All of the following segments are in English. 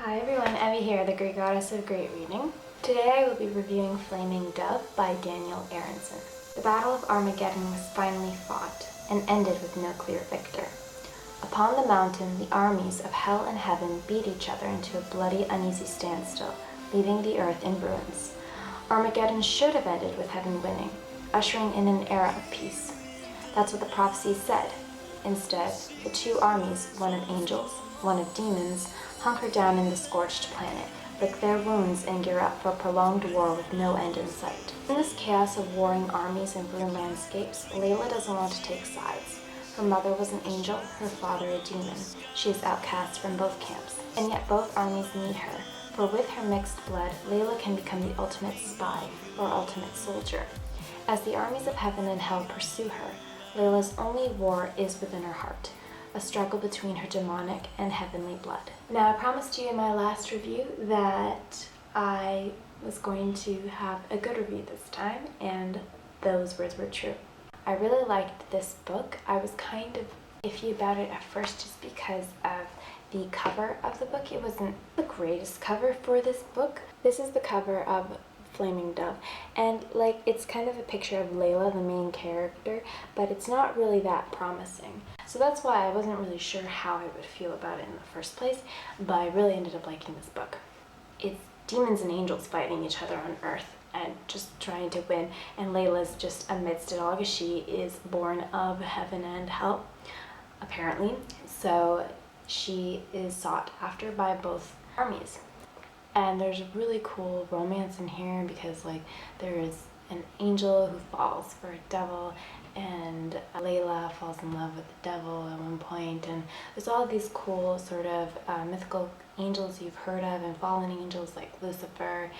Hi everyone, Evie here, the Greek goddess of great reading. Today I will be reviewing Flaming Dove by Daniel Arenson. The Battle of Armageddon was finally fought and ended with no clear victor. Upon the mountain, the armies of hell and heaven beat each other into a bloody, uneasy standstill, leaving the earth in ruins. Armageddon should have ended with heaven winning, ushering in an era of peace. That's what the prophecies said. Instead, the two armies, one of angels, one of demons, hunker down in the scorched planet, lick their wounds, and gear up for a prolonged war with no end in sight. In this chaos of warring armies and ruined landscapes, Laila doesn't want to take sides. Her mother was an angel, her father a demon. She is outcast from both camps, and yet both armies need her, for with her mixed blood, Laila can become the ultimate spy, or ultimate soldier. As the armies of heaven and hell pursue her, Laila's only war is within her heart, a struggle between her demonic and heavenly blood. Now, I promised you in my last review that I was going to have a good review this time, and those words were true. I really liked this book. I was kind of iffy about it at first just because of the cover of the book. It wasn't the greatest cover for this book. This is the cover of Flaming Dove, and it's kind of a picture of Laila, the main character, but it's not really that promising. So that's why I wasn't really sure how I would feel about it in the first place, but I really ended up liking this book. It's demons and angels fighting each other on Earth and just trying to win, and Laila's just amidst it all because she is born of heaven and hell, apparently. So she is sought after by both armies. And there's a really cool romance in here because there is an angel who falls for a devil, and Laila falls in love with the devil at one point, and there's all these cool sort of mythical angels you've heard of, and fallen angels like Lucifer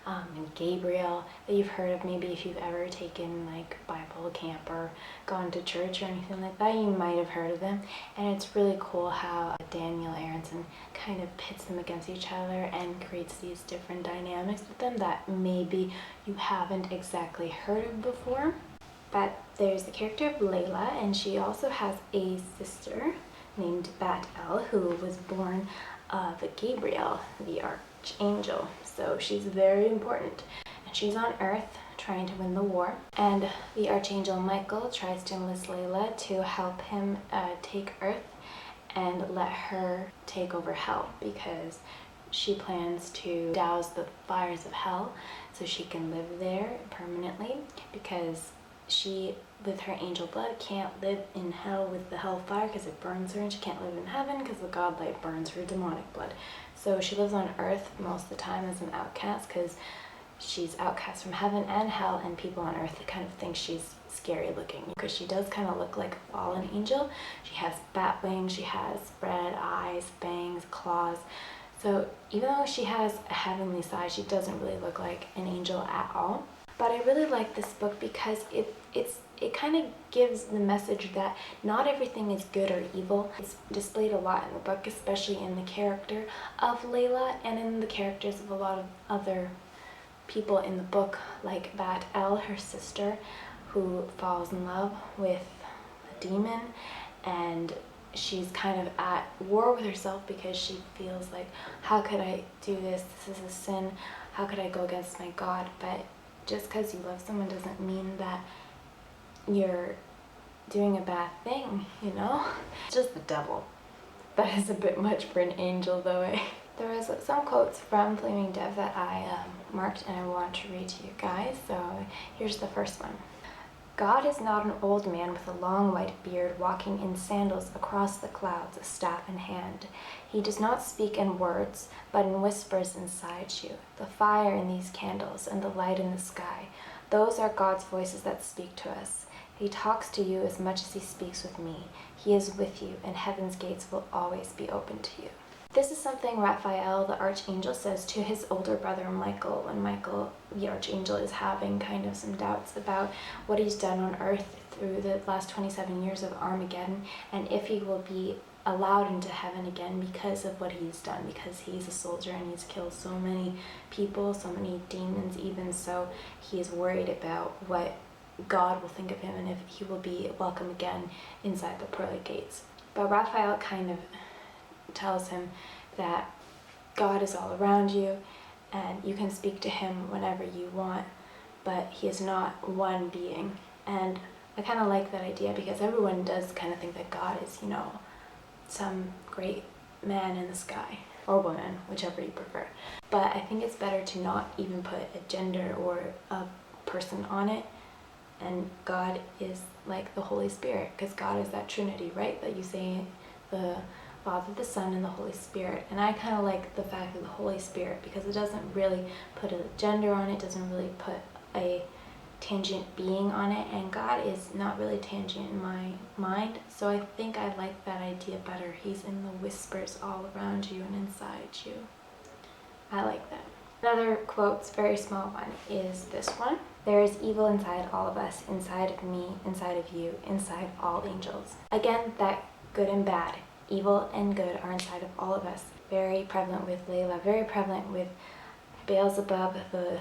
and Gabriel that you've heard of. Maybe if you've ever taken Bible camp or gone to church or anything like that, you might have heard of them. And it's really cool how Daniel Arenson kind of pits them against each other and creates these different dynamics with them that maybe you haven't exactly heard of before. But there's the character of Laila, and she also has a sister named Bat-El, who was born of Gabriel, the archangel. So she's very important. And she's on Earth trying to win the war. And the archangel Michael tries to enlist Laila to help him take Earth and let her take over hell, because she plans to douse the fires of hell so she can live there permanently, because she, with her angel blood, can't live in hell with the hellfire because it burns her, and she can't live in heaven because the godlight burns her demonic blood. So she lives on Earth most of the time as an outcast because she's outcast from heaven and hell, and people on Earth kind of think she's scary looking because she does kind of look like a fallen angel. She has bat wings, she has red eyes, fangs, claws. So even though she has a heavenly side, she doesn't really look like an angel at all. But I really like this book because it kind of gives the message that not everything is good or evil. It's displayed a lot in the book, especially in the character of Laila and in the characters of a lot of other people in the book, like Bat-El, her sister, who falls in love with a demon, and she's kind of at war with herself because she feels like, how could I do this? This is a sin. How could I go against my God? But just because you love someone doesn't mean that you're doing a bad thing, you know? It's just the devil. That is a bit much for an angel, though, eh? There was some quotes from Flaming Dove that I marked and I want to read to you guys, so here's the first one. God is not an old man with a long white beard walking in sandals across the clouds, a staff in hand. He does not speak in words, but in whispers inside you. The fire in these candles and the light in the sky, those are God's voices that speak to us. He talks to you as much as he speaks with me. He is with you, and heaven's gates will always be open to you. This is something Raphael, the archangel, says to his older brother Michael, when Michael, the archangel, is having kind of some doubts about what he's done on Earth through the last 27 years of Armageddon, and if he will be allowed into heaven again because of what he's done, because he's a soldier and he's killed so many people, so many demons even, so he is worried about what God will think of him and if he will be welcome again inside the pearly gates. But Raphael kind of tells him that God is all around you and you can speak to him whenever you want, but he is not one being. And I kind of like that idea because everyone does kind of think that God is, some great man in the sky, or woman, whichever you prefer. But I think it's better to not even put a gender or a person on it. And God is like the Holy Spirit, because God is that Trinity, right? That you say the Father, the Son, and the Holy Spirit. And I kind of like the fact of the Holy Spirit because it doesn't really put a gender on it, doesn't really put a tangent being on it, and God is not really tangent in my mind. So I think I like that idea better. He's in the whispers all around you and inside you. I like that. Another quote, very small one, is this one. There is evil inside all of us, inside of me, inside of you, inside all angels. Again, that good and bad, evil and good are inside of all of us. Very prevalent with Laila, very prevalent with Beelzebub, the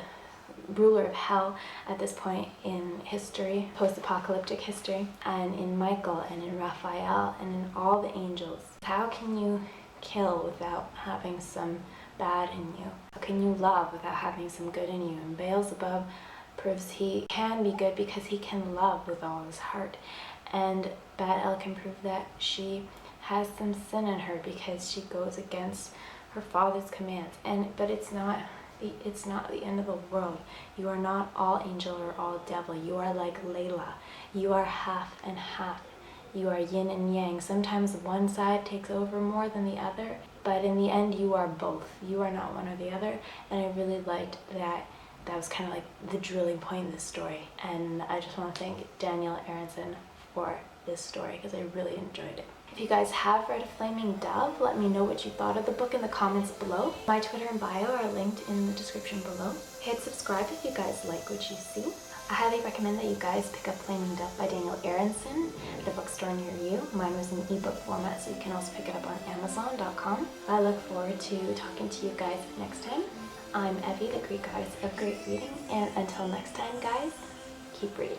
ruler of hell at this point in history, post-apocalyptic history, and in Michael and in Raphael and in all the angels. How can you kill without having some bad in you? How can you love without having some good in you? And Beelzebub proves he can be good because he can love with all his heart. And Bad El can prove that she has some sin in her because she goes against her father's commands. But it's not the end of the world. You are not all angel or all devil. You are like Laila. You are half and half. You are yin and yang. Sometimes one side takes over more than the other, but in the end you are both. You are not one or the other. And I really liked that. That was kind of like the drilling point in this story. And I just want to thank Daniel Arenson for this story because I really enjoyed it. If you guys have read Flaming Dove, let me know what you thought of the book in the comments below. My Twitter and bio are linked in the description below. Hit subscribe if you guys like what you see. I highly recommend that you guys pick up Flaming Dove by Daniel Arenson at a bookstore near you. Mine was in ebook format, so you can also pick it up on Amazon.com. I look forward to talking to you guys next time. I'm Evie, the Greek goddess of great reading, and until next time, guys, keep reading.